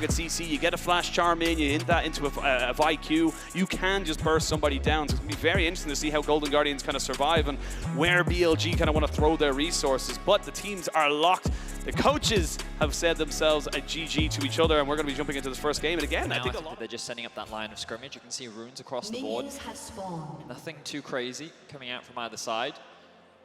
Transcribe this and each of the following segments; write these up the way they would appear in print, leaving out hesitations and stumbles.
target CC, you get a flash charm in, you hint that into a IQ, you can just burst somebody down. So it's going to be very interesting to see how Golden Guardians kind of survive and where BLG kind of want to throw their resources. But the teams are locked. The coaches have said themselves a GG to each other, and we're going to be jumping into this first game. And again, I think they're just setting up that line of scrimmage. You can see runes across the board. Nothing too crazy coming out from either side.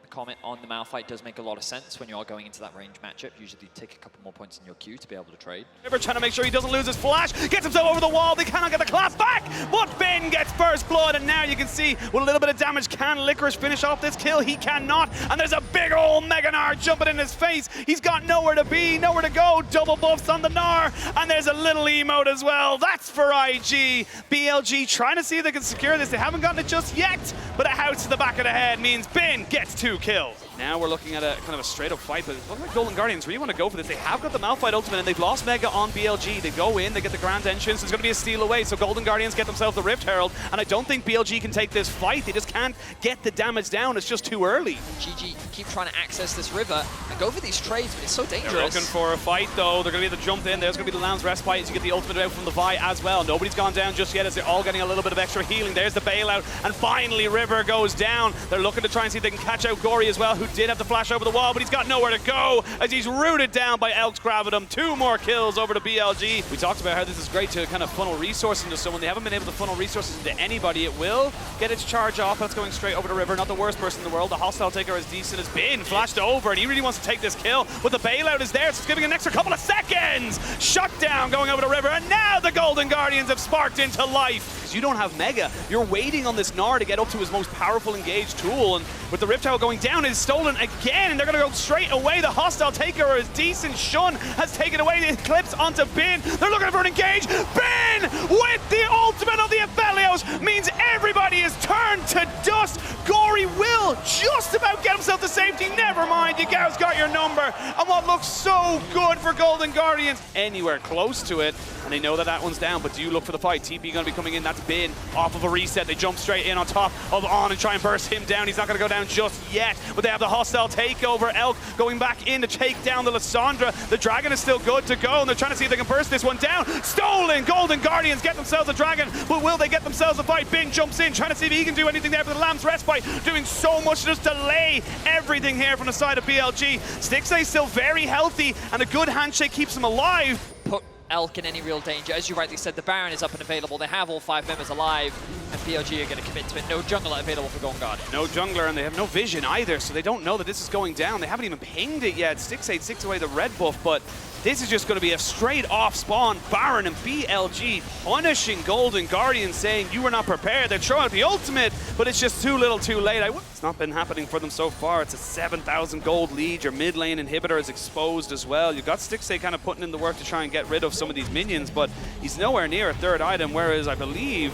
The comment on the Malphite does make a lot of sense when you are going into that range matchup. Usually you take a couple more points in your queue to be able to trade. River trying to make sure he doesn't lose his flash, gets himself over the wall, they cannot get the clap back, but Ben gets first blood, and now you can see with a little bit of damage, can Licorice finish off this kill? He cannot, and there's a big old Mega Gnar jumping in his face. He's got nowhere to be, nowhere to go, double buffs on the Gnar, and there's a little emote as well. That's for IG. BLG trying to see if they can secure this. They haven't gotten it just yet, but a house to the back of the head means Ben gets 2 kills. Now we're looking at a kind of a straight-up fight, but it looks like Golden Guardians really want to go for this. They have got the Malphite ultimate, and they've lost Mega on BLG. They go in, they get the Grand Entrance. It's going to be a steal away, so Golden Guardians get themselves the Rift Herald, and I don't think BLG can take this fight. They just can't get the damage down. It's just too early. GG keep trying to access this river and go for these trades, but it's so dangerous. They're looking for a fight, though. They're going to be able to jump in. There's going to be the Lamb's Respite as you get the ultimate out from the Vi as well. Nobody's gone down just yet as they're all getting a little bit of extra healing. There's the bailout, and finally River goes down. They're looking to try and see if they can catch out Gory as well, who did have the flash over the wall, but he's got nowhere to go as he's rooted down by Elks grabbing him. 2 more kills over to BLG. We talked about how this is great to kind of funnel resources into someone. They haven't been able to funnel resources into anybody. It will get its charge off. That's going straight over the river. Not the worst person in the world. The hostile taker as decent as been flashed over, and he really wants to take this kill, but the bailout is there, so it's giving an extra couple of seconds. Shut down going over the river, and now the Golden Guardians have sparked into life. Because you don't have Mega. You're waiting on this Gnar to get up to his most powerful engaged tool, and with the Rift Tower going down, it is stolen again, and they're going to go straight away. The hostile taker or his decent Shun has taken away the Eclipse onto Bin. They're looking for an engage. Bin with the ultimate of the Aphelios means everybody is turned to dust. Gory will just about get himself to safety. Never mind, Yagao's got your number. And what looks so good for Golden Guardians, anywhere close to it, and they know that that one's down, but do you look for the fight? TP going to be coming in. That's Bin off of a reset. They jump straight in on top of On and try and burst him down. He's not going to go down just yet, but they have the hostile takeover. Elk going back in to take down the Lissandra. The Dragon is still good to go, and they're trying to see if they can burst this one down. Stolen! Golden Guardians get themselves a Dragon, but will they get themselves a fight? Bin jumps in, trying to see if he can do anything there for the Lamb's Respite, doing so much to just delay everything here from the side of BLG. Stixay's still very healthy, and a good handshake keeps him alive. Put Elk in any real danger. As you rightly said, the Baron is up and available. They have all 5 members alive, and BLG are going to commit to it. No jungler available for Golden Guardian. No jungler, and they have no vision either, so they don't know that this is going down. They haven't even pinged it yet. Stixay takes away the red buff, but this is just going to be a straight off spawn. Baron and BLG punishing Golden Guardian, saying you were not prepared. They're throwing out the ultimate, but it's just too little too late. It's not been happening for them so far. It's a 7,000 gold lead. Your mid lane inhibitor is exposed as well. You've got Stixay kind of putting in the work to try and get rid of some of these minions, but he's nowhere near a 3rd item, whereas I believe...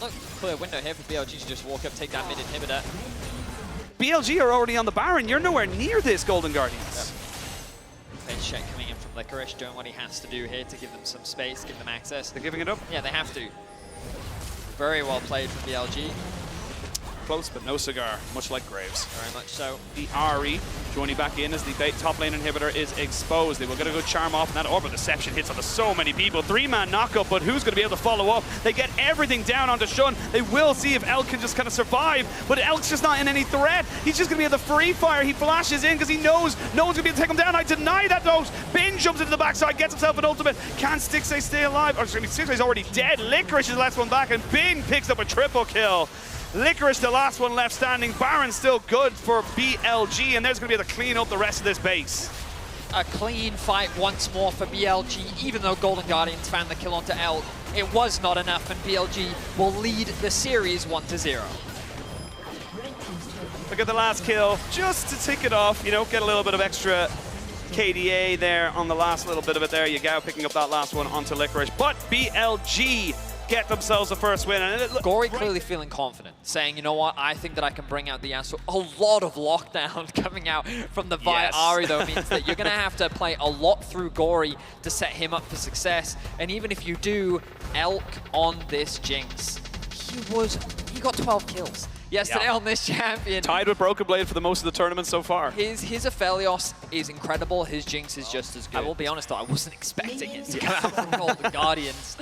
Look, clear window here for BLG to just walk up, take that mid inhibitor. BLG are already on the Baron. You're nowhere near this, Golden Guardians. Fence check coming in from Licorice, doing what he has to do here to give them some space, give them access. They're giving it up? Yeah, they have to. Very well played from BLG. Close, but no cigar, much like Graves. Very much so. The RE joining back in as the top lane inhibitor is exposed. They will get a good charm off, and that Orb of Deception hits onto so many people. 3-man knockup, but who's going to be able to follow up? They get everything down onto Shun. They will see if Elk can just kind of survive, but Elk's just not in any threat. He's just going to be able to free fire. He flashes in because he knows no one's going to be able to take him down. I deny that, though. Bin jumps into the backside, gets himself an ultimate. Can Stixay stay alive? Or, Stixay's already dead. Licorice is the last one back, and Bin picks up a triple kill. Licorice, the last one left standing. Baron still good for BLG, and there's going to be able to clean up the rest of this base. A clean fight once more for BLG, even though Golden Guardians found the kill onto Elk. It was not enough, and BLG will lead the series 1-0. Look at the last kill, just to tick it off, you know, get a little bit of extra KDA there on the last little bit of it there. Yagao picking up that last one onto Licorice, but BLG get themselves the first win. And Gory clearly feeling confident, saying, you know what, I think that I can bring out the answer. A lot of lockdown coming out from the Vi Ahri, though, means that you're going to have to play a lot through Gory to set him up for success. And even if you do, Elk on this Jinx, he got 12 kills. yesterday on this champion. Tied with Broken Blade for the most of the tournament so far. His Aphelios is incredible. His Jinx is just as good. I will be honest though, I wasn't expecting it to come out from Golden Guardians.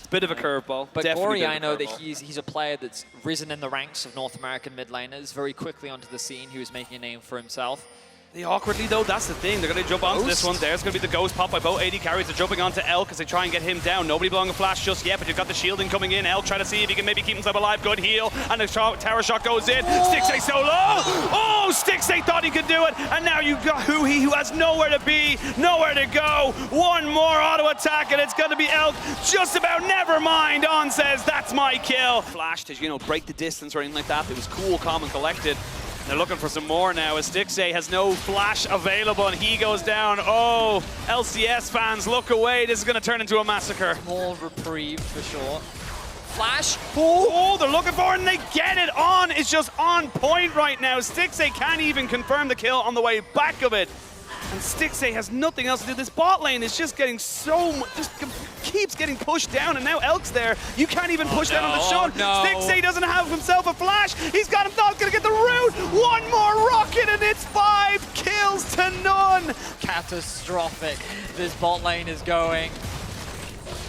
Bit of a curveball. But Gory, I know that he's a player that's risen in the ranks of North American mid laners very quickly onto the scene. He was making a name for himself. Awkwardly though, that's the thing. They're going to jump onto this one. There's going to be the ghost pop by both AD carries. They're jumping onto Elk as they try and get him down. Nobody blowing a flash just yet, but you've got the shielding coming in. Elk trying to see if he can maybe keep himself alive. Good heal, and the tower shot goes in. Stixxay so low. Oh, Stixxay thought he could do it, and now you've got KHi who has nowhere to be, nowhere to go. One more auto attack, and it's going to be Elk. Just about never mind. On says, that's my kill. Flash to, you know, break the distance or anything like that. It was cool, calm, and collected. They're looking for some more now as Stixxay has no flash available and he goes down. Oh, LCS fans, look away. This is going to turn into a massacre. Small reprieve for sure. Flash. Oh, they're looking for it and they get it on. It's just on point right now. Stixxay can't even confirm the kill on the way back of it. And Stixxay has nothing else to do. This bot lane is just getting so much, just keeps getting pushed down, and now Elk's there. You can't even push down on the Shun. Stixxay doesn't have himself a flash. He's got him not gonna get the root. One more rocket and it's 5 kills to none. Catastrophic. This bot lane is going.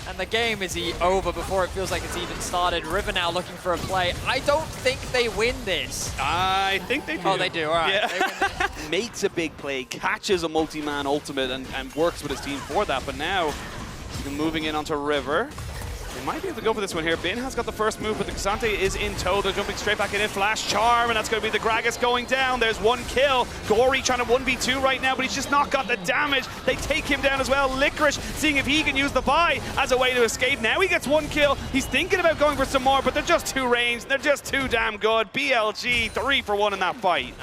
And the game is over before it feels like it's even started. River now looking for a play. I don't think they win this. I think they do. Oh, they do, all right. Yeah. Makes a big play, catches a multi-man ultimate and works with his team for that. But now, moving in onto River. They might be able to go for this one here. Bin has got the first move, but the Cassante is in tow. They're jumping straight back in. Flash charm, and that's going to be the Gragas going down. There's one kill. Gory trying to 1v2 right now, but he's just not got the damage. They take him down as well. Licorice seeing if he can use the buy as a way to escape. Now he gets one kill. He's thinking about going for some more, but they're just too ranged. They're just too damn good. BLG 3 for 1 in that fight.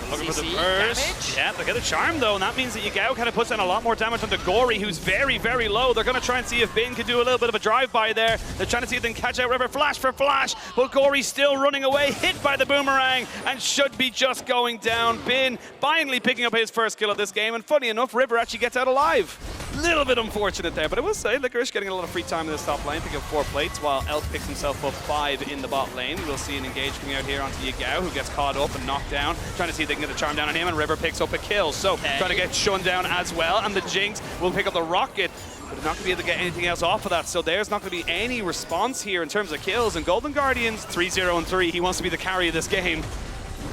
Looking for the burst. Yeah, they get the charm though, and that means that Yagao kind of puts down a lot more damage onto Gory, who's very, very low. They're going to try and see if Bin can do a little bit of a drive-by there. They're trying to see if they can catch out River. Flash for flash, but Gory's still running away, hit by the boomerang, and should be just going down. Bin finally picking up his first kill of this game, and funny enough, River actually gets out alive. Little bit unfortunate there, but I will say Licorice getting a lot of free time in this top lane, picking up 4 plates, while Elk picks himself up 5 in the bot lane. We'll see an engage coming out here onto Yagao, who gets caught up and knocked down, trying to see if they can get the charm down on him, and River picks up a kill. So trying to get Shun down as well, and the Jinx will pick up the rocket, but not going to be able to get anything else off of that. So there's not going to be any response here in terms of kills, and Golden Guardians 3-0-3. He wants to be the carry of this game.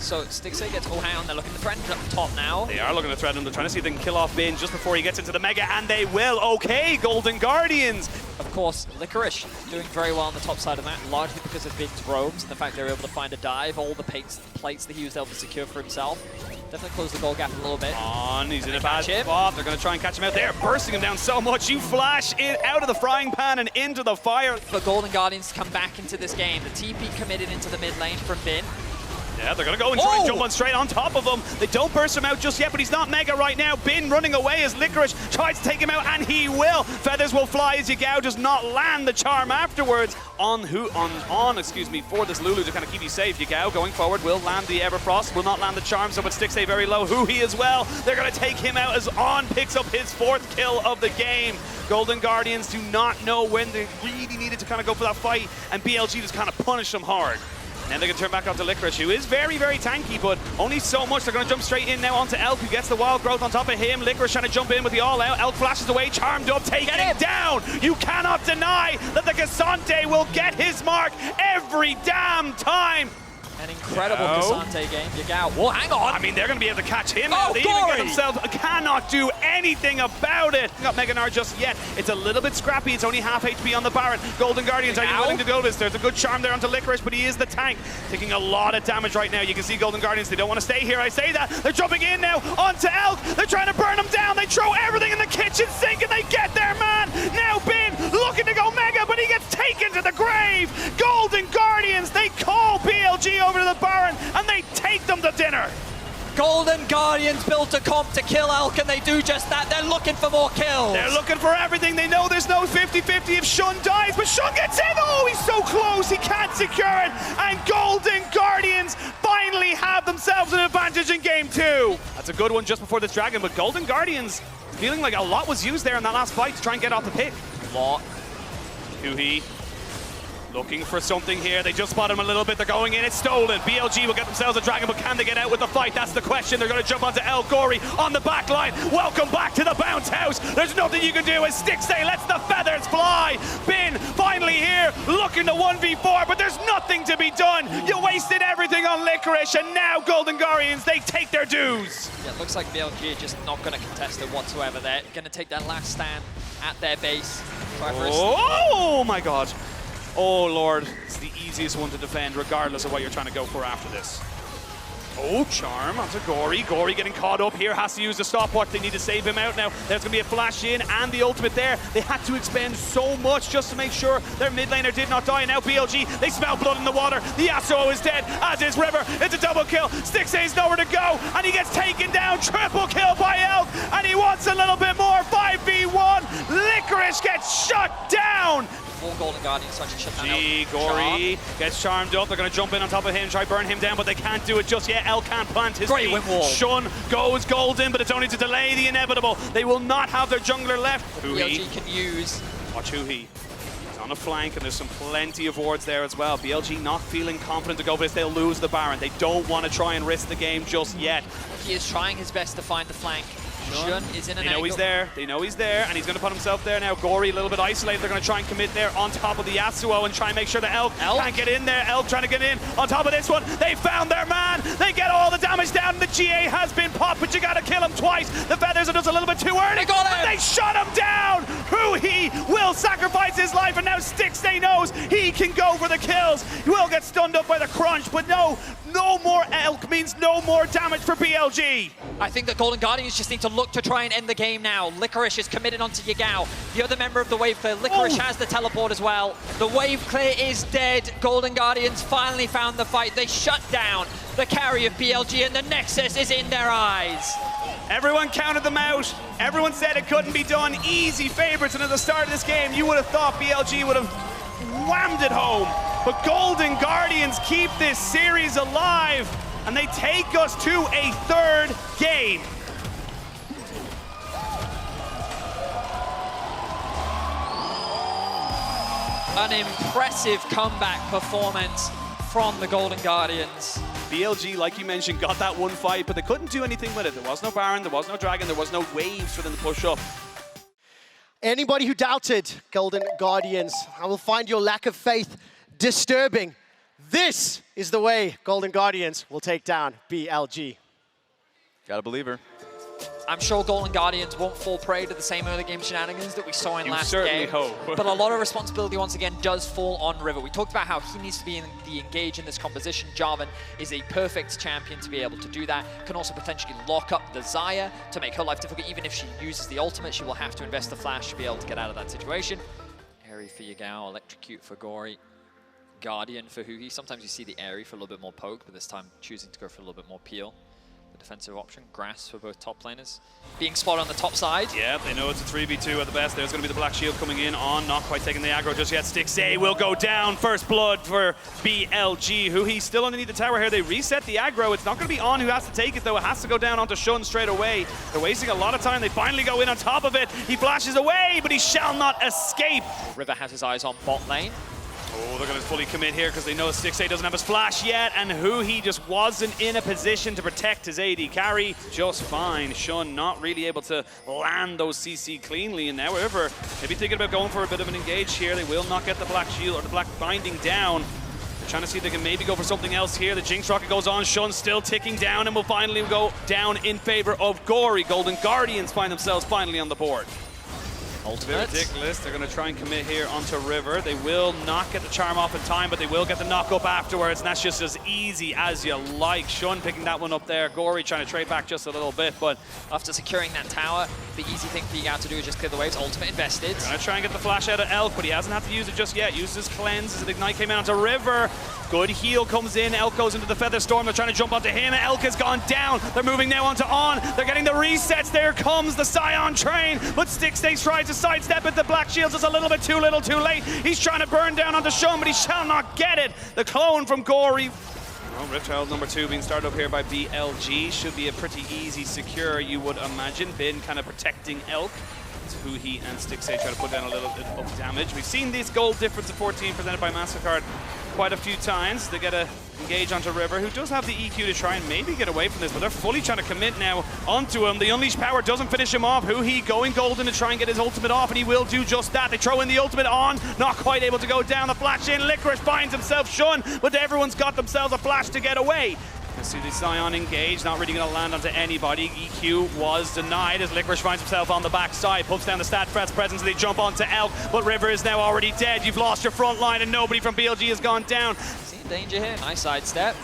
So Stixxay gets all hang on, they're looking to threaten up the top now. They are looking to threaten him, they're trying to see if they can kill off Bin just before he gets into the Mega, and they will. Okay, Golden Guardians. Of course, Licorice doing very well on the top side of that, largely because of Bin's robes and the fact they were able to find a dive, all the plates that he was able to secure for himself. Definitely close the goal gap a little bit. He's in a bad spot. They're going to try and catch him out there, bursting him down so much. You flash it out of the frying pan and into the fire. For Golden Guardians to come back into this game, the TP committed into the mid lane from Bin. Yeah, they're going to go and try and jump on straight on top of him. They don't burst him out just yet, but he's not Mega right now. Bin running away as Licorice tries to take him out, and he will. Feathers will fly as Yagao does not land the charm afterwards. For this Lulu to kind of keep you safe. Yagao going forward will land the Everfrost, will not land the charm, so but Stixxay very low. KHi as well. They're going to take him out as On picks up his 4th kill of the game. Golden Guardians do not know when they really needed to kind of go for that fight, and BLG just kind of punished them hard. And then they can turn back onto Licorice, who is very, very tanky, but only so much. They're going to jump straight in now onto Elk, who gets the wild growth on top of him. Licorice trying to jump in with the all-out. Elk flashes away, charmed up, taking it down. You cannot deny that the Cassante will get his mark every damn time. An incredible Cassante game. Yagao. Whoa, hang on. I mean, they're going to be able to catch him out. They even get themselves, cannot do anything about it. Not Mega Gnar just yet. It's a little bit scrappy. It's only half HP on the Baron. Golden Guardians, are you willing to go this? There's a good charm there onto Licorice, but he is the tank. Taking a lot of damage right now. You can see Golden Guardians, they don't want to stay here. I say that. They're jumping in now onto Elk. They're trying to burn him down. They throw everything in the kitchen sink, and they get their man. Now Bin looking to go Mega, but he gets taken to the grave. Golden Guardians, they call BLG over to the Baron, and they take them to dinner. Golden Guardians built a comp to kill Elk, and they do just that. They're looking for more kills. They're looking for everything. They know there's no 50-50 if Shun dies, but Shun gets in. Oh, he's so close. He can't secure it. And Golden Guardians finally have themselves an advantage in game 2. That's a good one just before this dragon, but Golden Guardians feeling like a lot was used there in that last fight to try and get off the pick. Lot. KHi Looking for something here. They just spot him a little bit. They're going in. It's stolen. BLG will get themselves a dragon, but can they get out with the fight? That's the question. They're going to jump onto El Gory on the back line. Welcome back to the bounce house. There's nothing you can do as Stixay lets the feathers fly. Bin finally here looking to 1v4, but there's nothing to be done. You wasted everything on Licorice, and now Golden Guardians, they take their dues. Yeah, it looks like BLG are just not going to contest it whatsoever. They're going to take that last stand at their base. Oh my god. Oh lord, it's the easiest one to defend regardless of what you're trying to go for after this. Oh, charm onto Gory. Gory getting caught up here, has to use the stopwatch. They need to save him out now. There's going to be a flash in and the ultimate there. They had to expend so much just to make sure their mid laner did not die. Now BLG, they smell blood in the water. The Yasuo is dead, as is River. It's a double kill. Stixay's nowhere to go, and he gets taken down. Triple kill by Elk, and he wants a little bit more. 5v1. Licorice gets shut down. Golden Guardians trying to shut down. Gory gets charmed up. They're going to jump in on top of him, try burn him down, but they can't do it just yet. El can't plant his Great feet. win wall. Shun goes golden, but it's only to delay the inevitable. They will not have their jungler left. BLG can use. Watch KHi. He's on a flank, and there's some plenty of wards there as well. BLG not feeling confident to go for this. They'll lose the Baron. They don't want to try and risk the game just yet. He is trying his best to find the flank. Shun is in an angle. They know he's there, and he's going to put himself there now. Gory a little bit isolated. They're going to try and commit there on top of the Yasuo and try and make sure that Elk can't get in there. Elk trying to get in on top of this one. They found their man. They get all the damage down. The GA has been popped, but you got to kill him twice. The feathers are just a little bit too early. They got him. But they shot him down. KHi will sacrifice his life, and now Stixay knows he can go for the kills. He will get stunned up by the crunch, but no more Elk means no more damage for BLG. I think the Golden Guardians just need to look to try and end the game now. Licorice is committed onto Yagao, the other member of the wave clear. Licorice has the teleport as well. The wave clear is dead. Golden Guardians finally found the fight. They shut down the carry of BLG, and the Nexus is in their eyes. Everyone counted them out. Everyone said it couldn't be done. Easy favorites, and at the start of this game, you would have thought BLG would have whammed it home. But Golden Guardians keep this series alive, and they take us to a third game. An impressive comeback performance from the Golden Guardians. BLG, like you mentioned, got that one fight, but they couldn't do anything with it. There was no Baron, there was no Dragon, there was no waves for them to push up. Anybody who doubted Golden Guardians, I will find your lack of faith disturbing. This is the way Golden Guardians will take down BLG. Gotta believe her. I'm sure Golden Guardians won't fall prey to the same early game shenanigans that we saw in last game. Hope. But a lot of responsibility once again does fall on River. We talked about how he needs to be engaged in this composition. Jarvan is a perfect champion to be able to do that. Can also potentially lock up the Xayah to make her life difficult. Even if she uses the ultimate, she will have to invest the flash to be able to get out of that situation. Airy for Yagao, Electrocute for Gory. Guardian for KHi. Sometimes you see the Airy for a little bit more poke, but this time choosing to go for a little bit more peel. The defensive option, Grass for both top laners. Being spotted on the top side. Yeah, they know it's a 3v2 at the best. There's going to be the Black Shield coming in on, not quite taking the aggro just yet. Stixay will go down. First blood for BLG, KHi still underneath the tower here. They reset the aggro. It's not going to be On who has to take it, though. It has to go down onto Shun straight away. They're wasting a lot of time. They finally go in on top of it. He flashes away, but he shall not escape. River has his eyes on bot lane. Oh, they're going to fully commit here because they know Stixay doesn't have his flash yet, and KHi just wasn't in a position to protect his AD carry just fine. Shun not really able to land those CC cleanly, and now River maybe thinking about going for a bit of an engage here. They will not get the Black Shield or the Black Binding down. They're trying to see if they can maybe go for something else here. The Jinx rocket goes on. Shun still ticking down, and will finally go down in favor of Gory. Golden Guardians find themselves finally on the board. Ultimate. Ridiculous. They're going to try and commit here onto River. They will not get the charm off in time, but they will get the knock up afterwards, and that's just as easy as you like. Shun picking that one up there. Gory trying to trade back just a little bit, but after securing that tower, the easy thing for Yagao to do is just clear the waves. Ultimate invested. Going to try and get the flash out of Elk, but he hasn't had to use it just yet. Uses cleanse as the Ignite came in onto River. Good heal comes in. Elk goes into the Feather Storm. They're trying to jump onto him. Elk has gone down. They're moving now onto On. They're getting the resets. There comes the Scion train, but Stixay tries to sidestep it. The Black Shield's just a little bit too little too late. He's trying to burn down onto Shun, but he shall not get it. The clone from Gory. Well, Rift Herald number 2 being started up here by BLG. Should be a pretty easy secure, you would imagine. Bin kind of protecting Elk. KHi and Stixay try to put down a little bit of damage. We've seen this gold difference of 14 presented by MasterCard quite a few times. They get to engage onto River, who does have the EQ to try and maybe get away from this, but they're fully trying to commit now onto him. The Unleashed Power doesn't finish him off. KHi going golden to try and get his ultimate off, and he will do just that. They throw in the ultimate on, not quite able to go down. The flash in, Licorice finds himself shun, but everyone's got themselves a flash to get away. Let's see the Scion engage, not really going to land onto anybody. EQ was denied as Licorice finds himself on the backside, puts down the Statfrat's presence, and they jump onto Elk, but River is now already dead. You've lost your front line, and nobody from BLG has gone down. Seeing danger here, nice sidestep.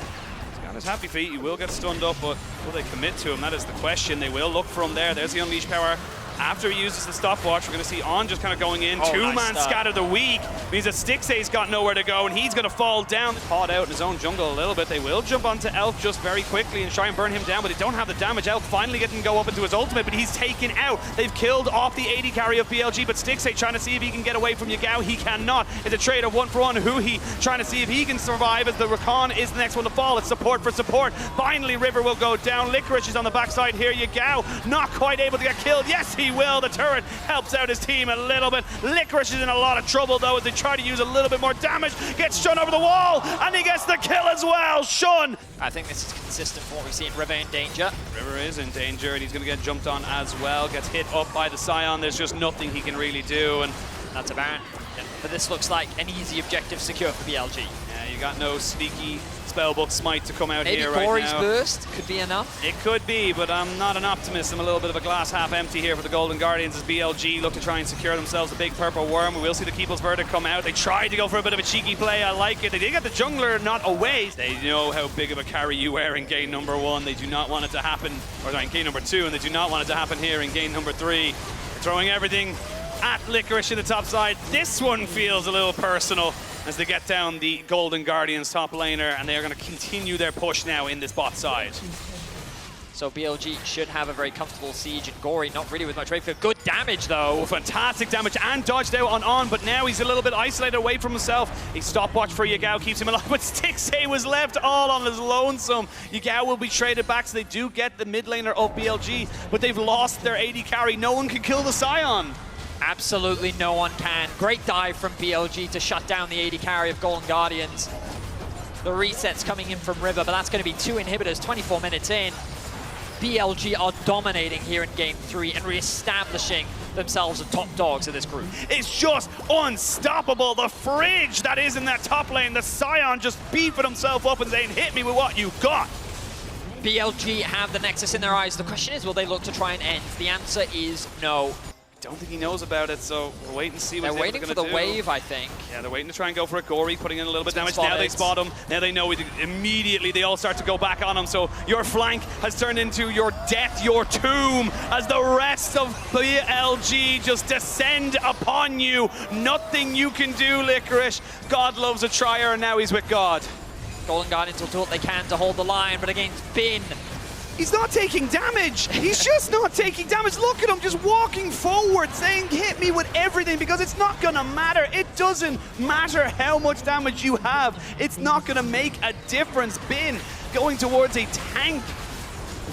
He's got his happy feet, he will get stunned up, but will they commit to him? That is the question. They will look from there. There's the Unleashed Power. After he uses the stopwatch, we're going to see On just kind of going in. Two-man scatter the weak. Means that Stixay's got nowhere to go, and he's going to fall down. Caught out in his own jungle a little bit. They will jump onto Elk just very quickly and try and burn him down, but they don't have the damage. Elk finally getting go up into his ultimate, but he's taken out. They've killed off the AD carry of BLG, but Stixay trying to see if he can get away from Yagao. He cannot. It's a trade of 1-for-1. KHi trying to see if he can survive as the Rakan is the next one to fall. It's support for support. Finally, River will go down. Licorice is on the backside here. Yagao not quite able to get killed. Yes, he will. The turret helps out his team a little bit. Licorice is in a lot of trouble though as they try to use a little bit more damage. Gets Shun over the wall, and he gets the kill as well. Shun! I think this is consistent from what we see in River in danger. River is in danger, and he's going to get jumped on as well. Gets hit up by the Scion. There's just nothing he can really do, and that's about it. But this looks like an easy objective secure for BLG. Yeah, you got no sneaky spellbook smite to come out here right now. Maybe Corey's burst could be enough. It could be, but I'm not an optimist. I'm a little bit of a glass half empty here for the Golden Guardians as BLG look to try and secure themselves a big purple worm. We will see the Keeple's Verdict come out. They tried to go for a bit of a cheeky play. I like it. They did get the jungler not away. They know how big of a carry you are in game number 1. They do not want it to happen, or in game number 2, and they do not want it to happen here in game number 3. They're throwing everything at Licorice in the top side. This one feels a little personal as they get down the Golden Guardians top laner, and they are going to continue their push now in this bot side. So BLG should have a very comfortable siege, and Gory not really with much rate for good damage though. Oh, fantastic damage, and dodged out on, but now he's a little bit isolated away from himself. A stopwatch for Yagao keeps him alive, but Stixay was left all on his lonesome. Yagao will be traded back, so they do get the mid laner of BLG, but they've lost their AD carry. No one can kill the Scion. Absolutely no one can. Great dive from BLG to shut down the AD carry of Golden Guardians. The reset's coming in from River, but that's going to be 2 inhibitors 24 minutes in. BLG are dominating here in Game 3 and re-establishing themselves as top dogs of this group. It's just unstoppable. The fridge that is in that top lane, the Scion just beefing himself up and saying, hit me with what you got. BLG have the Nexus in their eyes. The question is, will they look to try and end? The answer is no. Don't think he knows about it, so we'll wait and see what they're waiting for the wave, I think. Yeah, they're waiting to try and go for it. Gory putting in a little bit of damage. Now they spot him. Now they know immediately they all start to go back on him. So your flank has turned into your death, your tomb, as the rest of BLG just descend upon you. Nothing you can do, Licorice. God loves a trier, and now he's with God. Golden Guardians will do what they can to hold the line, but against Bin, he's not taking damage. He's just not taking damage. Look at him just walking forward, saying, hit me with everything, because it's not going to matter. It doesn't matter how much damage you have. It's not going to make a difference. Bin going towards a tank.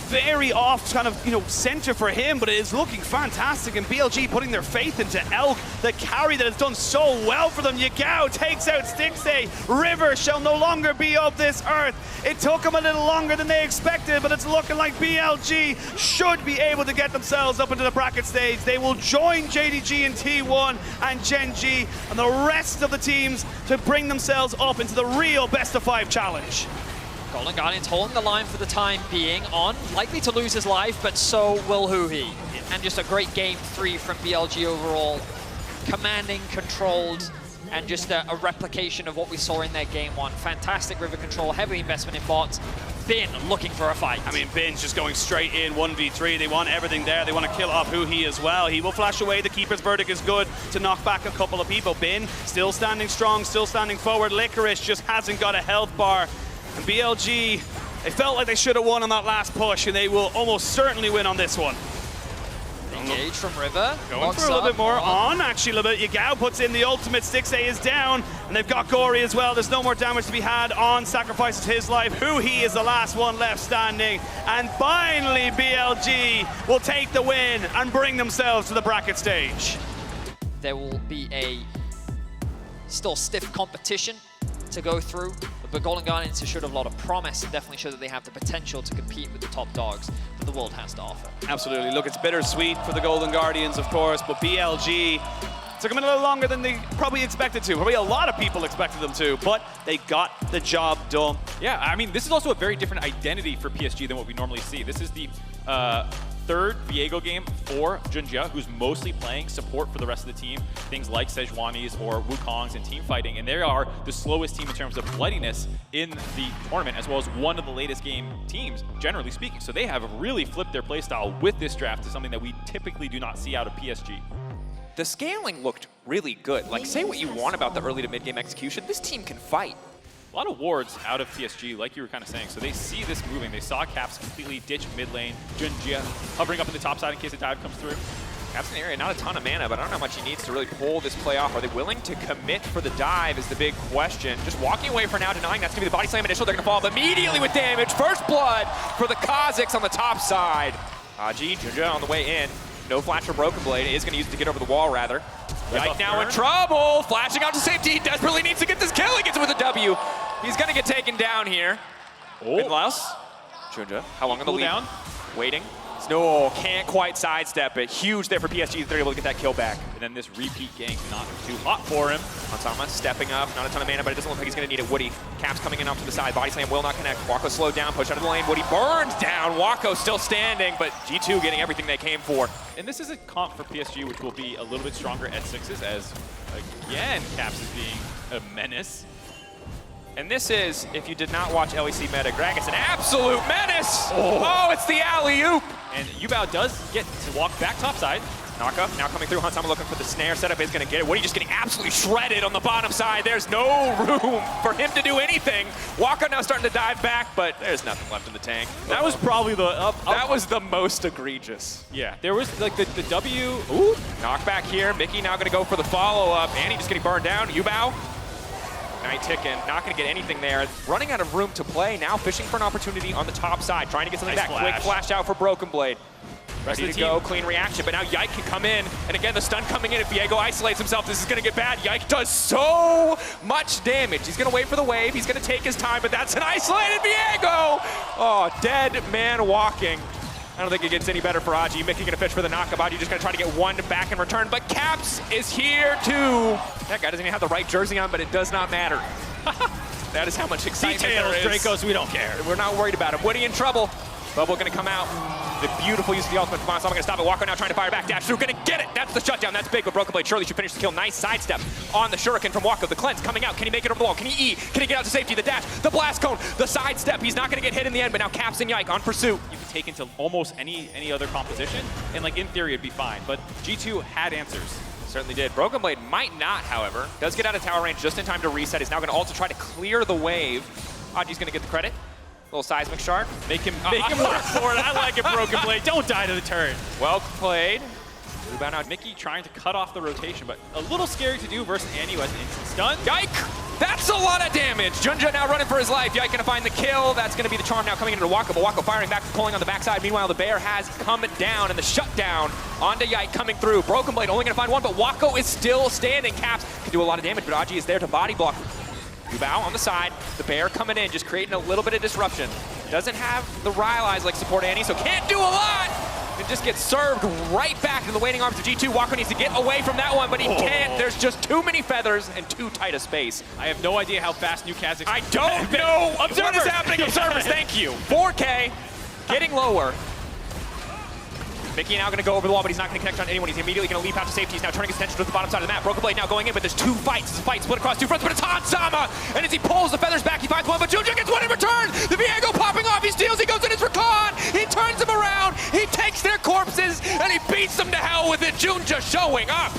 Very off kind of, center for him, but it is looking fantastic. And BLG putting their faith into Elk, the carry that has done so well for them. Yagao takes out Stixay. River shall no longer be of this earth. It took them a little longer than they expected, but it's looking like BLG should be able to get themselves up into the bracket stage. They will join JDG in T1 and Gen G and the rest of the teams to bring themselves up into the real best-of-5 challenge. Golden Guardians holding the line for the time being. On, likely to lose his life, but so will KHi. And just a great Game 3 from BLG overall. Commanding, controlled, and just a replication of what we saw in their Game 1. Fantastic river control, heavy investment in bots. Bin looking for a fight. I mean, Bin's just going straight in 1v3. They want everything there. They want to kill off KHi as well. He will flash away. The Keeper's Verdict is good to knock back a couple of people. Bin still standing strong, still standing forward. Licorice just hasn't got a health bar. And BLG, they felt like they should have won on that last push, and they will almost certainly win on this one. They Engage from River. Going for a little bit more on, actually, a little bit. Yagao puts in the ultimate, Stixay is down, and they've got Gory as well. There's no more damage to be had on, sacrifices his life. KHi is the last one left standing, and finally BLG will take the win and bring themselves to the bracket stage. There will be a still stiff competition to go through, but Golden Guardians have showed a lot of promise and definitely show that they have the potential to compete with the top dogs that the world has to offer. Absolutely. Look, it's bittersweet for the Golden Guardians, of course, but BLG took them a little longer than they probably expected to. Probably a lot of people expected them to, but they got the job done. Yeah, I mean, this is also a very different identity for PSG than what we normally see. This is the third Viego game for Junjia, who's mostly playing support for the rest of the team. Things like Sejuani's or Wukong's and team fighting, and they are the slowest team in terms of bloodiness in the tournament, as well as one of the latest game teams, generally speaking. So they have really flipped their playstyle with this draft to something that we typically do not see out of PSG. The scaling looked really good. Like, say what you want about the early to mid-game execution, this team can fight. A lot of wards out of PSG, like you were kind of saying. So they see this moving. They saw Caps completely ditch mid lane. Junjia hovering up in the top side in case a dive comes through. Caps in the area, not a ton of mana, but I don't know how much he needs to really pull this play off. Are they willing to commit for the dive is the big question. Just walking away for now, denying that's going to be the body slam initial. They're going to fall up immediately with damage. First blood for the Kazakhs on the top side. Junjia on the way in. No flash for Broken Blade. It is going to use it to get over the wall, rather. Yike now in trouble. Flashing out to safety. He desperately needs to get this kill. He gets it with a W. He's going to get taken down here. Oh. And Laos. Junjia, how long on the lead? Down. Waiting. No, can't quite sidestep it. Huge there for PSG if they're able to get that kill back. And then this repeat gank not too hot for him. Hansama stepping up, not a ton of mana, but it doesn't look like he's going to need it. Woody, Caps coming in off to the side. Body slam will not connect. Wako slowed down, push out of the lane. Woody burns down. Wako still standing, but G2 getting everything they came for. And this is a comp for PSG, which will be a little bit stronger at sixes, as again, Caps is being a menace. And this is, if you did not watch LEC meta, Greg, it's an absolute menace! Oh, it's the alley-oop! And Yubao does get to walk back topside. Naka now coming through. Hansama looking for the snare setup. Is going to get it. Woody just getting absolutely shredded on the bottom side. There's no room for him to do anything. Waka now starting to dive back, but there's nothing left in the tank. That was probably the... that was the most egregious. Yeah, there was like the W... Ooh, knockback here. Mickey now going to go for the follow-up. Annie just getting burned down. Yubao. Night ticking, not going to get anything there. Running out of room to play, now fishing for an opportunity on the top side, trying to get something back. Quick flash out for Broken Blade. Ready to go, clean reaction, but now Yike can come in, and again, the stun coming in. If Viego isolates himself, this is going to get bad. Yike does so much damage. He's going to wait for the wave, he's going to take his time, but that's an isolated Viego! Oh, dead man walking. I don't think it gets any better for Aji. Mickey gonna fish for the knockup. Aji just gonna try to get one back in return, but Caps is here too. That guy doesn't even have the right jersey on, but it does not matter. That is how much excitement there is. Dracos, we don't care. We're not worried about him. Woody in trouble. Bubble gonna come out. The beautiful use of the ultimate from Hansama gonna stop it. Wako now trying to fire back. Dash through, gonna get it. That's the shutdown. That's big, but Broken Blade surely should finish the kill. Nice sidestep on the Shuriken from Wako. The cleanse coming out. Can he make it over the wall? Can he E? Can he get out to safety? The dash, the blast cone, the sidestep. He's not gonna get hit in the end, but now Caps and Yike on pursuit. You could take into almost any other composition, and like in theory it'd be fine. But G2 had answers. Certainly did. Broken Blade might not, however. Does get out of tower range just in time to reset. He's now gonna also try to clear the wave. Aji's gonna get the credit. Little seismic shard. Make him work for it. I like it, Broken Blade. Don't die to the turret. Well played. Rebound out. Mickey trying to cut off the rotation, but a little scary to do versus Annie who has an instant stun. Yike! That's a lot of damage. Junjia now running for his life. Yike gonna find the kill. That's gonna be the charm now coming into Wako, but Wako firing back, pulling on the backside. Meanwhile, the bear has come down, and the shutdown onto Yike coming through. Broken Blade only gonna find one, but Wako is still standing. Caps can do a lot of damage, but Aji is there to body block. Yubao on the side, the bear coming in, just creating a little bit of disruption. Doesn't have the Ryle eyes like support Annie, so can't do a lot! And just gets served right back into the waiting arms of G2. Wako needs to get away from that one, but he can't. There's just too many feathers and too tight a space. I have no idea how fast new Kazakhs... I don't know! What is happening? Observers, thank you. 4K, getting lower. Mickey now going to go over the wall, but he's not going to connect on anyone. He's immediately going to leap out to safety. He's now turning his attention to the bottom side of the map. Broken Blade now going in, but there's two fights. It's a fight split across two fronts, but it's Hansama! And as he pulls the feathers back, he finds one, but Junjia gets one in return! The Viego popping off, he steals, he goes in his recon! He turns them around, he takes their corpses, and he beats them to hell with it! Junjia showing up!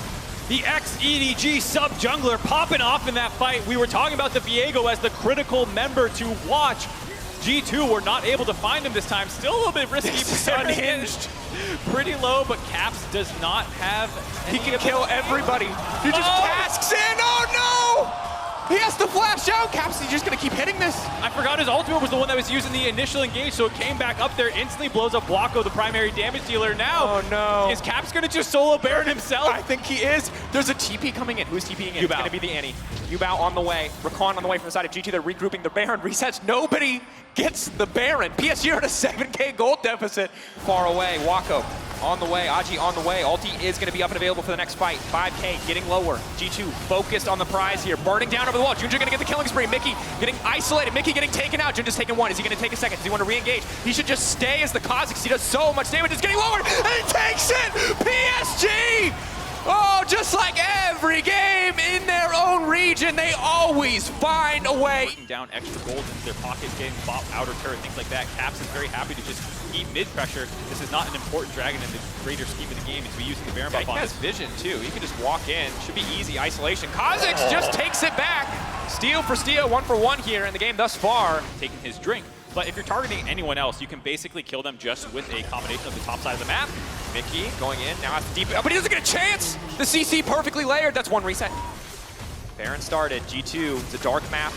The ex-EDG sub-jungler popping off in that fight. We were talking about the Viego as the critical member to watch. G2 were not able to find him this time. Still a little bit risky. Unhinged. Pretty low, but Caps does not have... He can kill everybody. He just casks in. Oh, no! He has to flash out. Caps, he's just going to keep hitting this. I forgot his ultimate was the one that was used in the initial engage, so it came back up there, instantly blows up Wako, the primary damage dealer. Now, oh no. Is Caps going to just solo Baron himself? I think he is. There's a TP coming in. Who's TPing in? It's going to be the Annie. Yubao on the way. Rakan on the way from the side of G2. They're regrouping. The Baron resets. Nobody gets the Baron. PSG are at a 7K gold deficit. Far away. Wako on the way. Aji on the way. Ulti is going to be up and available for the next fight. 5K getting lower. G2 focused on the prize here. Burning down over the wall. Junja going to get the killing spree. Mickey getting isolated. Mickey getting taken out. Junja's taking one. Is he going to take a second? Does he want to re-engage? He should just stay as the Kazakhs. He does so much damage. It's getting lower. And he takes it! PSG! Oh, just like every game in their own region, they always find a way. Putting down extra gold into their pockets, getting bot outer turret, things like that. Caps is very happy to just keep mid pressure. This is not an important dragon in the greater scheme of the game. It's to be using the Baron buff on he has vision too. He can just walk in. Should be easy isolation. Kazakhs just takes it back. Steal for steal, 1 for 1 here in the game thus far. Taking his drink. But if you're targeting anyone else, you can basically kill them just with a combination of the top side of the map. Mickey going in, now has to deep, but he doesn't get a chance! The CC perfectly layered, that's 1 reset. Baron started, G2, it's a dark map.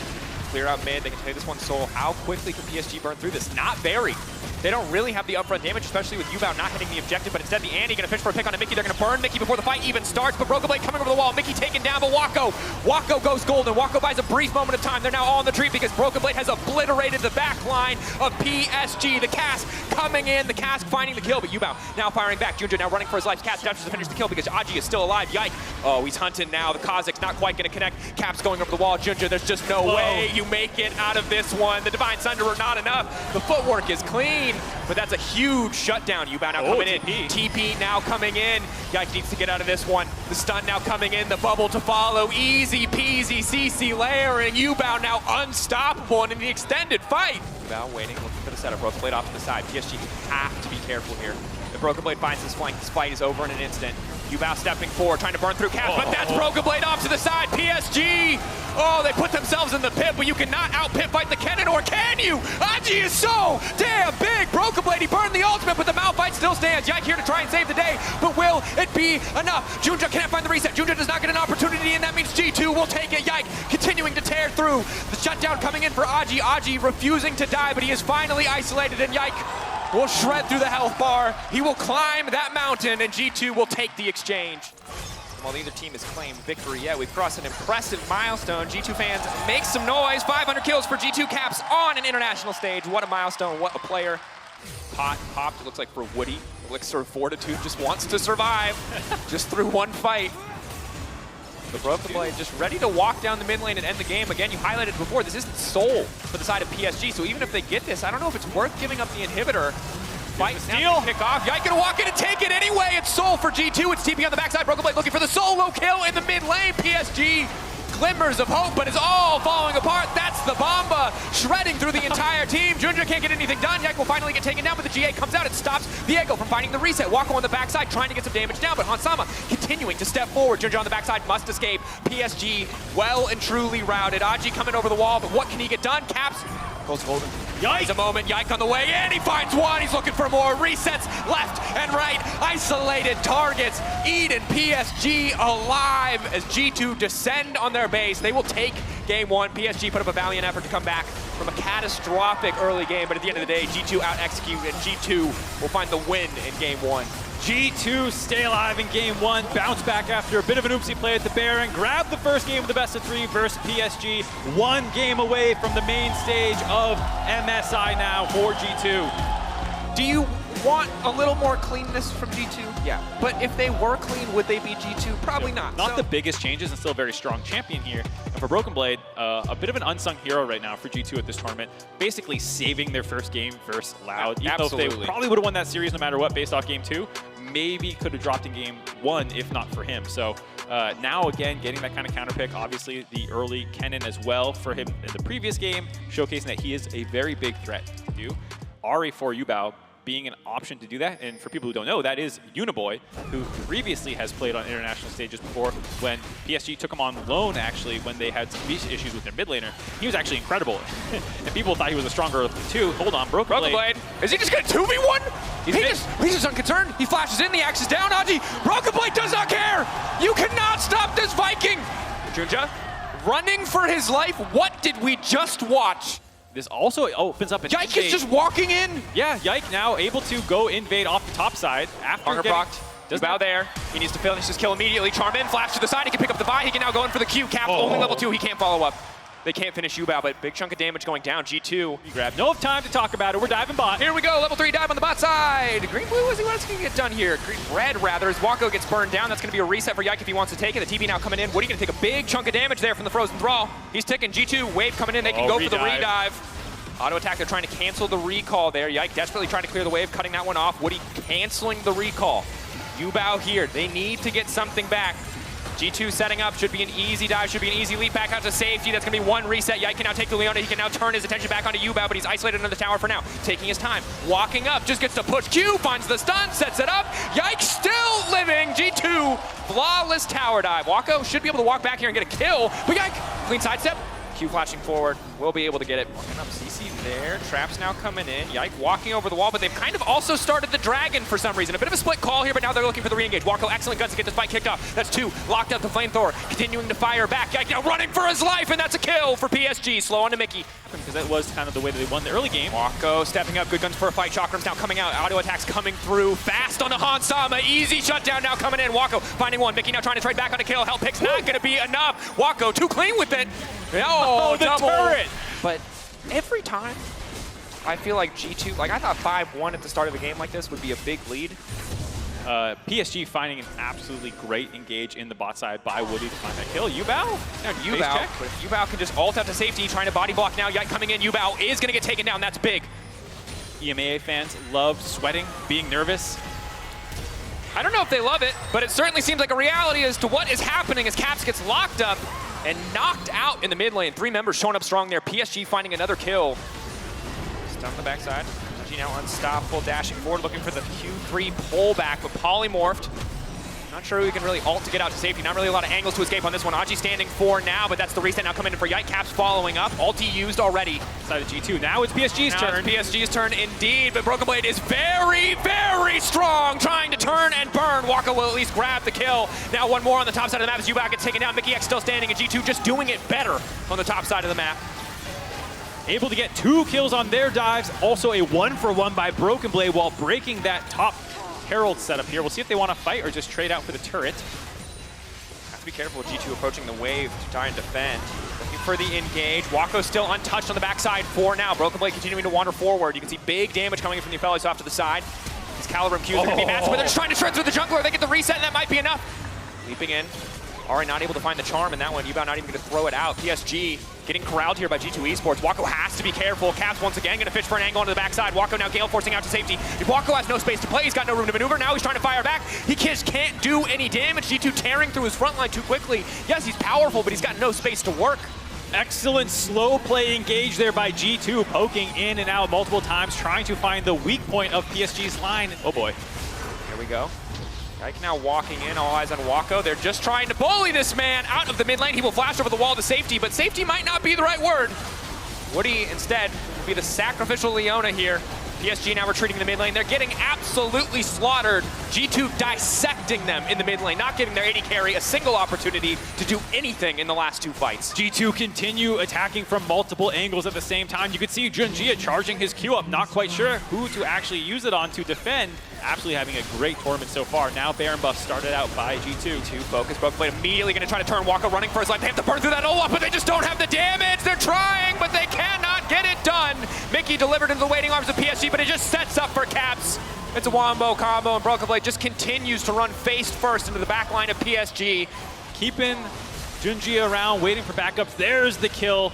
Clear out mid, they can take this one solo. How quickly can PSG burn through this? Not very. They don't really have the upfront damage, especially with Yubao not hitting the objective, but instead the Annie gonna fish for a pick on a Mickey. They're gonna burn Mickey before the fight even starts, but Broken Blade coming over the wall. Mickey taken down, but Wako goes golden. Wako buys a brief moment of time. They're now all on the tree because Broken Blade has obliterated the back line of PSG. The Cask coming in, the Cask finding the kill, but Yubao now firing back. Junja now running for his life. Cask dashes to finish the kill because Aji is still alive. Yike. Oh, he's hunting now. The Kazakhs not quite gonna connect. Caps going over the wall. Junja, there's just no way you make it out of this one. The Divine Sunderer not enough. The footwork is clean, but that's a huge shutdown. Yubao now coming in. TP now coming in. Yike needs to get out of this one. The stun now coming in. The bubble to follow. Easy peasy CC layering. Yubao now unstoppable and in the extended fight. Yubao waiting, looking for the setup. Broken Blade off to the side. PSG have to be careful here. If Broken Blade finds his flank, this fight is over in an instant. Yubao stepping forward, trying to burn through Caps, but that's Broken Blade off to the side. PSG! Oh, they put themselves in the pit, but you cannot out-pit fight the Kennen, or can you? Aji is so damn big! Broken Blade, he burned the ultimate, but the Malphite still stands. Yike here to try and save the day, but will it be enough? Junja can't find the reset. Junja does not get an opportunity, and that means G2 will take it. Yike continuing to tear through. The shutdown coming in for Aji. Aji refusing to die, but he is finally isolated, and Yike will shred through the health bar. He will climb that mountain, and G2 will take the exchange. While neither team has claimed victory yet, we've crossed an impressive milestone. G2 fans, make some noise. 500 kills for G2 Caps on an international stage. What a milestone, what a player. Popped, it looks like for Woody. Elixir of Fortitude just wants to survive. Just through one fight. The Broken Blade just ready to walk down the mid lane and end the game. Again, you highlighted before, this isn't Soul for the side of PSG, so even if they get this, I don't know if it's worth giving up the inhibitor. Fight steal, kick off. Yike gonna walk in and take it anyway. It's Soul for G2. It's TP on the backside. Broken Blade looking for the solo kill in the mid lane. PSG glimmers of hope, but it's all falling apart. That's the Bomba shredding through the entire team. Junja can't get anything done. Yike will finally get taken down, but the GA comes out and stops Viego from finding the reset. Wako on the backside trying to get some damage down, but Hansama continuing to step forward. Junja on the backside must escape. PSG well and truly routed. Aji coming over the wall, but what can he get done? Caps goes golden. Yike! A moment, Yike on the way in, he finds one, he's looking for more, resets left and right, isolated targets, Eden PSG alive as G2 descend on their base. They will take game 1. PSG put up a valiant effort to come back from a catastrophic early game, but at the end of the day, G2 out-execute, and G2 will find the win in game 1. G2 stay alive in game 1, bounce back after a bit of an oopsie play at the Baron, grab the first game of the best of 3 versus PSG, 1 game away from the main stage of MSI now for G2. Do you want a little more cleanness from G2? Yeah. But if they were clean, would they be G2? Probably not. Not the biggest changes and still a very strong champion here. And for Broken Blade, a bit of an unsung hero right now for G2 at this tournament, basically saving their first game versus Loud. Even though they probably would have won that series no matter what based off game 2, maybe could have dropped in game 1 if not for him. So now again, getting that kind of counter pick, obviously the early Kennen as well for him in the previous game, showcasing that he is a very big threat to do. Ari for Yubao being an option to do that, and for people who don't know, that is Uniboy, who previously has played on international stages before when PSG took him on loan, actually, when they had some issues with their mid laner. He was actually incredible. And people thought he was a stronger of the two. Hold on, Broken Blade. Is he just going to 2v1? He's just unconcerned. He flashes in, the axe is down. Aji, Broken Blade does not care. You cannot stop this Viking. Junja running for his life. What did we just watch? This also opens up an Yike is just walking in. Yeah, Yike now able to go invade off the top side after procced. Does bow there. He needs to finish his kill immediately. Charm in, flash to the side. He can pick up the Vi. He can now go in for the Q. Cap only level 2. He can't follow up. They can't finish Yubao, but big chunk of damage going down. G2. He grabbed no time to talk about it. We're diving bot. Here we go. Level 3 dive on the bot side. Green blue, what's going to get done here? Green red, rather, as Wako gets burned down. That's going to be a reset for Yike if he wants to take it. The TP now coming in. Woody going to take a big chunk of damage there from the Frozen Thrall. He's ticking. G2 wave coming in. They can go for the redive. Auto attack, they're trying to cancel the recall there. Yike desperately trying to clear the wave, cutting that one off. Woody canceling the recall. Yubao here, they need to get something back. G2 setting up, should be an easy dive, should be an easy leap back out to safety. That's gonna be one reset. Yike can now take the Leona, he can now turn his attention back onto Yubao, but he's isolated under the tower for now. Taking his time, walking up, just gets to push Q, finds the stun, sets it up. Yike still living, G2, flawless tower dive. Wako should be able to walk back here and get a kill, but Yike, clean sidestep. Q flashing forward, will be able to get it. Walking up CC there, traps now coming in. Yike walking over the wall, but they've kind of also started the dragon for some reason. A bit of a split call here, but now they're looking for the re-engage. Wako, excellent guns to get this fight kicked off. That's 2, locked up the flamethrower, continuing to fire back. Yike now running for his life, and that's a kill for PSG. Slow on to Mickey. Because that was kind of the way that they won the early game. Wako stepping up, good guns for a fight. Chakrams now coming out, auto attacks coming through. Fast on the Hansama, easy shutdown now coming in. Wako finding one, Mickey now trying to trade back on a kill. Help pick's not gonna be enough. Wako too clean with it. Oh, the double. turret! But every time, I feel like G2, like I thought 5-1 at the start of a game like this would be a big lead. PSG finding an absolutely great engage in the bot side by Woody to find that kill. Yubao? And Yubao, but if Yubao can just ult out to safety, trying to body block now. Yike coming in, Yubao is gonna get taken down, that's big. EMEA fans love sweating, being nervous. I don't know if they love it, but it certainly seems like a reality as to what is happening as Caps gets locked up and knocked out in the mid lane. 3 members showing up strong there. PSG finding another kill. Stun on the backside. PSG now unstoppable, dashing forward, looking for the Q3 pullback, but polymorphed. Not sure who he can really ult to get out to safety. Not really a lot of angles to escape on this one. Aji standing for now, but that's the reset now coming in for Yike. Caps following up. Ulti used already. Side of G2. Now it's PSG's turn. It's PSG's turn indeed, but Broken Blade is very, very strong, trying to turn and burn. Waka will at least grab the kill. Now one more on the top side of the map as Yubao gets taken down. Mickey X still standing, and G2 just doing it better on the top side of the map. Able to get 2 kills on their dives. Also a 1-for-1 by Broken Blade while breaking that top Herald setup here. We'll see if they want to fight or just trade out for the turret. Have to be careful with G2 approaching the wave to try and defend. Looking for the engage. Wako still untouched on the backside for now. Broken Blade continuing to wander forward. You can see big damage coming in from the Aphelios off to the side. His Caliber Q's are going to be massive, but they're just trying to shred through the jungler. They get the reset, and that might be enough. Leaping in. Alright, not able to find the charm in that one. Yubao not even going to throw it out. PSG getting corralled here by G2 Esports. Wako has to be careful. Caps once again going to fish for an angle onto the backside. Wako now gale forcing out to safety. If Wako has no space to play, he's got no room to maneuver. Now he's trying to fire back. He just can't do any damage. G2 tearing through his front line too quickly. Yes, he's powerful, but he's got no space to work. Excellent slow play engage there by G2, poking in and out multiple times, trying to find the weak point of PSG's line. Oh boy. Here we go. Yike now walking in, all eyes on Wako. They're just trying to bully this man out of the mid lane. He will flash over the wall to safety, but safety might not be the right word. Woody instead will be the sacrificial Leona here. PSG now retreating in the mid lane. They're getting absolutely slaughtered. G2 dissecting them in the mid lane, not giving their AD carry a single opportunity to do anything in the last 2 fights. G2 continue attacking from multiple angles at the same time. You could see Junjia charging his Q up, not quite sure who to actually use it on to defend. Absolutely having a great tournament so far. Now Baron buff started out by G2. G2 focus, Broken Blade immediately going to try to turn Wako running for his life. They have to burn through that Olaf, but they just don't have the damage. They're trying, but they cannot get it done. Mickey delivered into the waiting arms of PSG, but it just sets up for Caps. It's a wombo combo, and Broken Blade just continues to run face first into the back line of PSG. Keeping Junjia around, waiting for backups. There's the kill.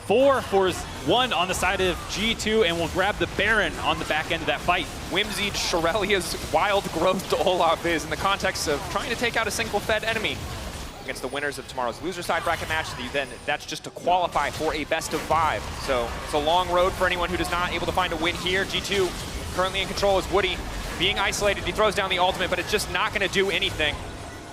4 for 1 on the side of G2, and will grab the Baron on the back end of that fight. Whimsied Shirelia's wild growth to Olaf is in the context of trying to take out a single fed enemy. Against the winners of tomorrow's loser side bracket match, then that's just to qualify for a best of 5. So it's a long road for anyone who does not able to find a win here. G2 currently in control is Woody being isolated. He throws down the ultimate, but it's just not going to do anything.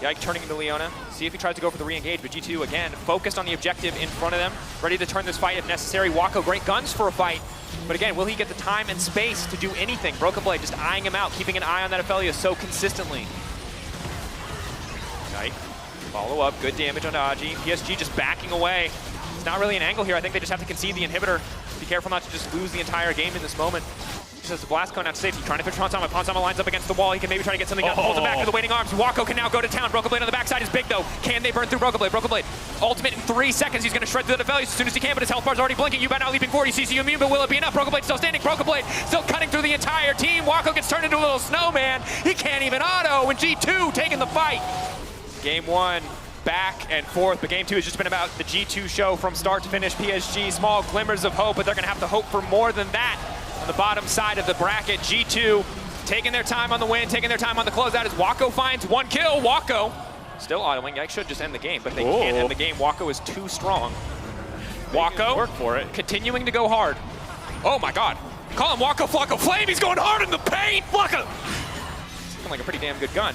Yike turning into Leona. See if he tries to go for the re-engage, but G2 again focused on the objective in front of them, ready to turn this fight if necessary. Wako, great guns for a fight. But again, will he get the time and space to do anything? Broken Blade just eyeing him out, keeping an eye on that Aphelios so consistently. Yike, follow up, good damage on Aji. PSG just backing away. It's not really an angle here. I think they just have to concede the inhibitor. Be careful not to just lose the entire game in this moment. Just has the blast cone out to safety, trying to push Ponsama. Ponsama lines up against the wall. He can maybe try to get something done. Pulls it back to the waiting arms. Wako can now go to town. Broken Blade on the backside is big though. Can they burn through Broken Blade? Broken Blade, ultimate in 3 seconds. He's going to shred through the Aphelios as soon as he can, but his health bar's already blinking. Yuba now leaping forward. He sees you immune, but will it be enough? Broken Blade still standing. Broken Blade still cutting through the entire team. Wako gets turned into a little snowman. He can't even auto, and G2 taking the fight. Game 1. Back and forth, but game 2 has just been about the G2 show from start to finish. PSG, small glimmers of hope, but they're going to have to hope for more than that. On the bottom side of the bracket, G2 taking their time on the win, taking their time on the closeout as Wako finds 1 kill. Wako still autoing. Yike should just end the game, but they can't end the game. Wako is too strong. Wako work for it. Continuing to go hard. Oh my god. Call him Wako Flocko Flame. He's going hard in the paint. Flocko. It's looking like a pretty damn good gun.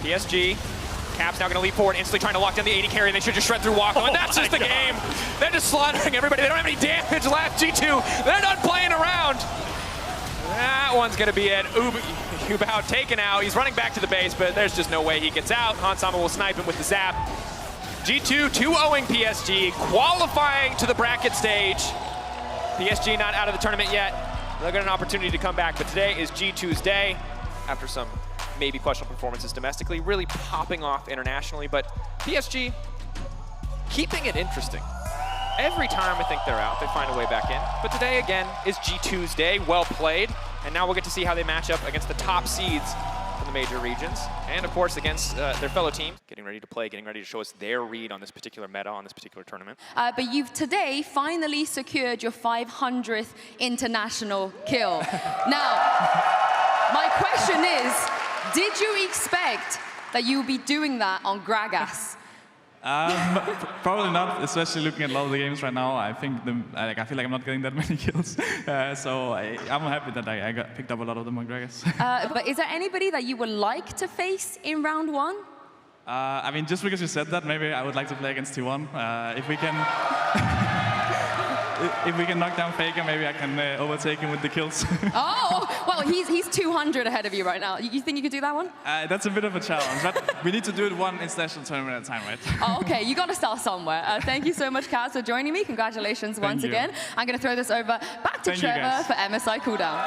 PSG. Cap's now going to leap forward, instantly trying to lock down the 80 carry, and they should just shred through Wako, and that's just the game. They're just slaughtering everybody. They don't have any damage left. G2, they're not playing around. That one's going to be it. Ubao taken out. He's running back to the base, but there's just no way he gets out. Hansama will snipe him with the zap. G2 2-0ing PSG, qualifying to the bracket stage. PSG not out of the tournament yet. They'll get an opportunity to come back, but today is G2's day after some maybe questionable performances domestically, really popping off internationally, but PSG keeping it interesting. Every time I think they're out, they find a way back in. But today, again, is G2's day. Well played. And now we'll get to see how they match up against the top seeds from the major regions. And, of course, against their fellow team. Getting ready to play, getting ready to show us their read on this particular meta, on this particular tournament. But you've today finally secured your 500th international kill. Now, my question is, did you expect that you would be doing that on Gragas? Probably not, especially looking at a lot of the games right now. I think I feel like I'm not getting that many kills, so I'm happy that I got picked up a lot of them on Gragas. But is there anybody that you would like to face in round 1? I mean, just because you said that, maybe I would like to play against T1. If we can, if we can knock down Faker, maybe I can overtake him with the kills. Oh, well, he's 200 ahead of you right now. You think you could do that one? That's a bit of a challenge, but we need to do it one international tournament at a time, right? Oh, okay, you got to start somewhere. Thank you so much, Kaz, for joining me. Congratulations once again. I'm going to throw this over back to Trevor for MSI cooldown.